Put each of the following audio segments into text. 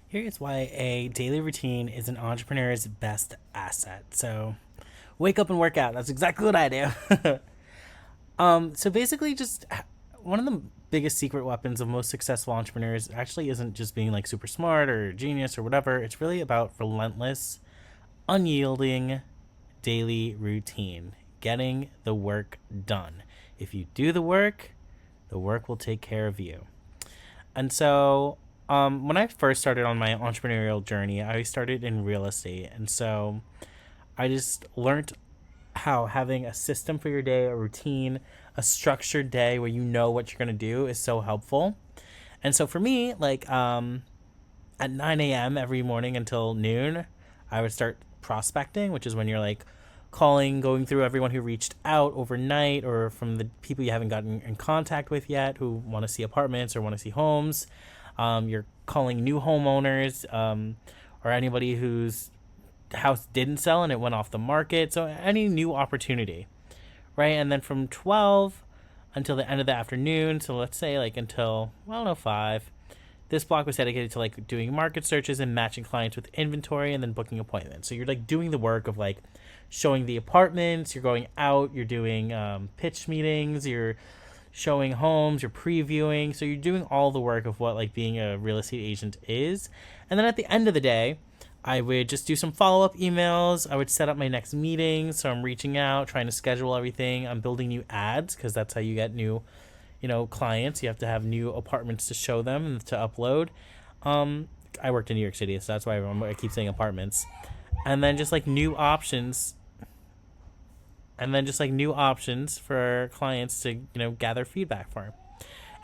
Here's why a daily routine is an entrepreneur's best asset. So, wake up and work out. That's exactly what I do. So basically, just one of the biggest secret weapons of most successful entrepreneurs actually isn't just being like super smart or genius or whatever. It's really about relentless, unyielding daily routine, getting the work done. If you do the work will take care of you. And so, when I first started on my entrepreneurial journey, I started in real estate. And so I just learned how having a system for your day, a routine, a structured day where you know what you're going to do is so helpful. And so for me, at 9 a.m. every morning until noon, I would start prospecting, which is when you're like calling, going through everyone who reached out overnight or from the people you haven't gotten in contact with yet who want to see apartments or want to see homes. You're calling new homeowners or anybody whose house didn't sell and it went off the market. So any new opportunity, right? And then from 12 until the end of the afternoon, so let's say like until, well, I don't know, 5, this block was dedicated to like doing market searches and matching clients with inventory and then booking appointments. So you're like doing the work of like showing the apartments, you're going out, you're doing pitch meetings, you're showing homes, you're previewing. So you're doing all the work of what like being a real estate agent is. And then at the end of the day, I would just do some follow up emails. I would set up my next meeting. So I'm reaching out, trying to schedule everything. I'm building new ads because that's how you get new, clients. You have to have new apartments to show them and to upload. I worked in New York City, so that's why I keep saying apartments. And then just like new options for clients to gather feedback for.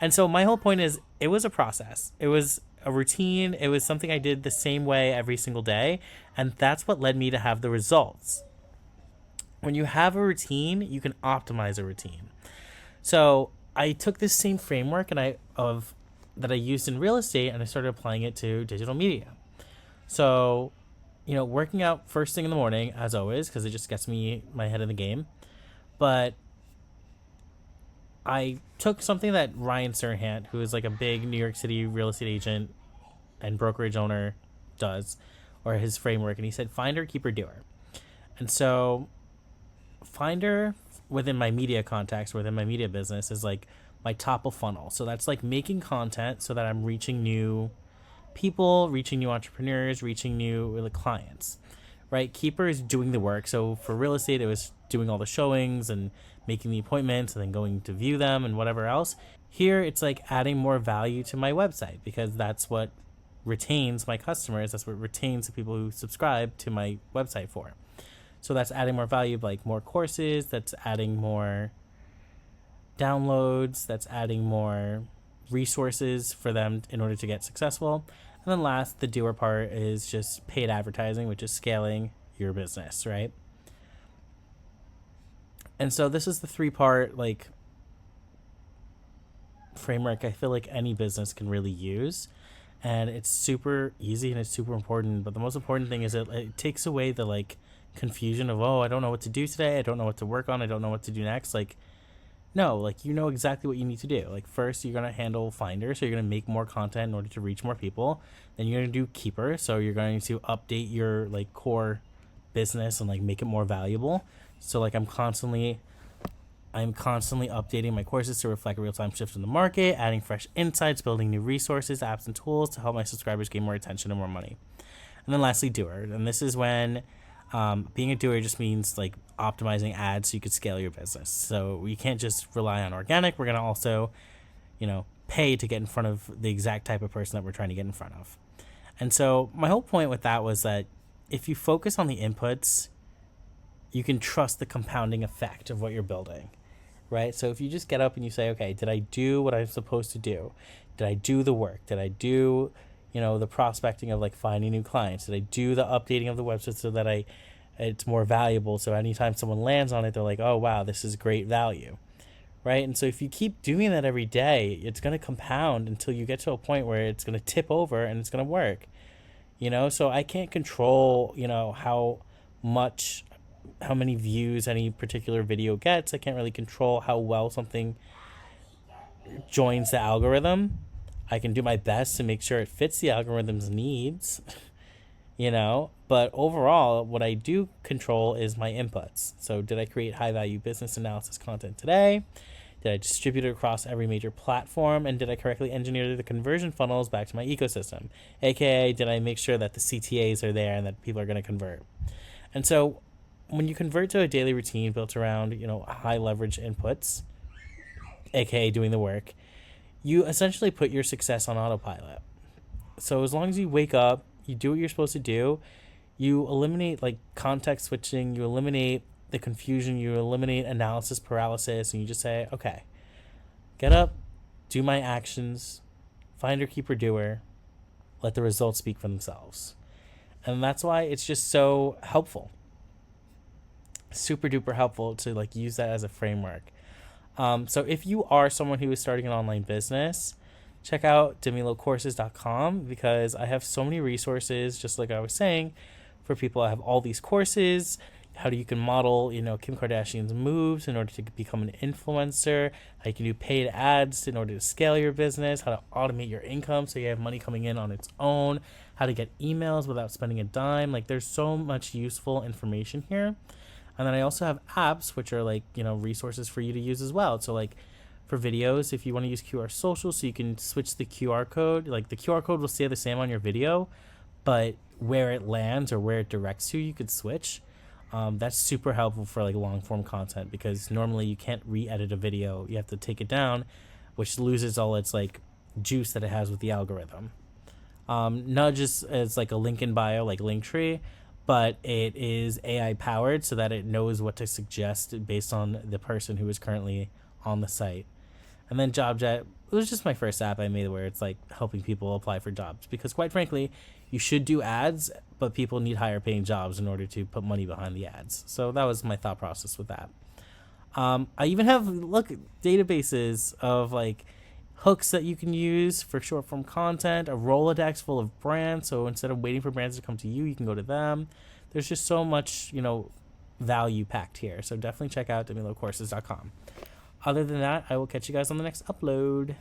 And so my whole point is it was a process, it was a routine, it was something I did the same way every single day, and that's what led me to have the results. When you have a routine, you can optimize a routine. So I took this same framework that I used in real estate and I started applying it to digital media. So working out first thing in the morning, as always, because it just gets me my head in the game. But I took something that Ryan Serhant, who is like a big New York City real estate agent and brokerage owner, does, or his framework, and he said, finder, keeper, doer. And so, finder within my media context, within my media business, is like my top of funnel. So that's like making content so that I'm reaching new people, reaching new entrepreneurs, reaching new clients, right? Keeper is doing the work. So for real estate, it was doing all the showings and making the appointments and then going to view them and whatever else. Here, it's like adding more value to my website because that's what retains my customers. That's what retains the people who subscribe to my website for. So that's adding more value, like more courses, that's adding more downloads, that's adding more resources for them in order to get successful. And then last, the doer part is just paid advertising, which is scaling your business, right? And so this is the 3-part like framework I feel like any business can really use. And it's super easy and it's super important. But the most important thing is it takes away the like confusion of, oh, I don't know what to do today. I don't know what to work on. I don't know what to do next. Like, no, like you know exactly what you need to do. Like first you're going to handle Finder. So you're going to make more content in order to reach more people. Then you're going to do Keeper. So you're going to update your like core business and like make it more valuable. So like I'm constantly updating my courses to reflect a real-time shift in the market, adding fresh insights, building new resources, apps, and tools to help my subscribers gain more attention and more money. And then lastly, doer. And this is when being a doer just means like optimizing ads so you could scale your business. So we can't just rely on organic. We're going to also, pay to get in front of the exact type of person that we're trying to get in front of. And so my whole point with that was that if you focus on the inputs, you can trust the compounding effect of what you're building, right? So if you just get up and you say, okay, did I do what I'm supposed to do? Did I do the work? Did I do, the prospecting of like finding new clients? Did I do the updating of the website so that it's more valuable? So anytime someone lands on it, they're like, oh, wow, this is great value, right? And so if you keep doing that every day, it's going to compound until you get to a point where it's going to tip over and it's going to work, So I can't control, how many views any particular video gets. I can't really control how well something joins the algorithm. I can do my best to make sure it fits the algorithm's needs, you know, but overall, what I do control is my inputs. So, did I create high value business analysis content today? Did I distribute it across every major platform? And did I correctly engineer the conversion funnels back to my ecosystem? AKA, did I make sure that the CTAs are there and that people are going to convert? And so, when you convert to a daily routine built around, you know, high leverage inputs, AKA doing the work, you essentially put your success on autopilot. So as long as you wake up, you do what you're supposed to do, you eliminate like context switching, you eliminate the confusion, you eliminate analysis paralysis, and you just say, okay, get up, do my actions, finder, keeper, doer, let the results speak for themselves. And that's why it's just so helpful. Super duper helpful to like use that as a framework. So if you are someone who is starting an online business, check out demilocourses.com because I have so many resources, just like I was saying, for people. I have all these courses, how you can model, you know, Kim Kardashian's moves in order to become an influencer, how you can do paid ads in order to scale your business, how to automate your income so you have money coming in on its own, how to get emails without spending a dime. Like there's so much useful information here. And then I also have apps, which are like, you know, resources for you to use as well. So like for videos, if you want to use QR Social, so you can switch the QR code, like the QR code will stay the same on your video, but where it lands or where it directs you could switch. That's super helpful for like long form content because normally you can't re-edit a video. You have to take it down, which loses all its like juice that it has with the algorithm. Nudge is like a link in bio, like Linktree, but it is AI powered so that it knows what to suggest based on the person who is currently on the site. And then JobJet, it was just my first app I made where it's like helping people apply for jobs because quite frankly, you should do ads, but people need higher paying jobs in order to put money behind the ads. So that was my thought process with that. I even have databases of like hooks that you can use for short form content, a Rolodex full of brands. So instead of waiting for brands to come to you, you can go to them. There's just so much, you know, value packed here. So definitely check out demilocourses.com. Other than that, I will catch you guys on the next upload.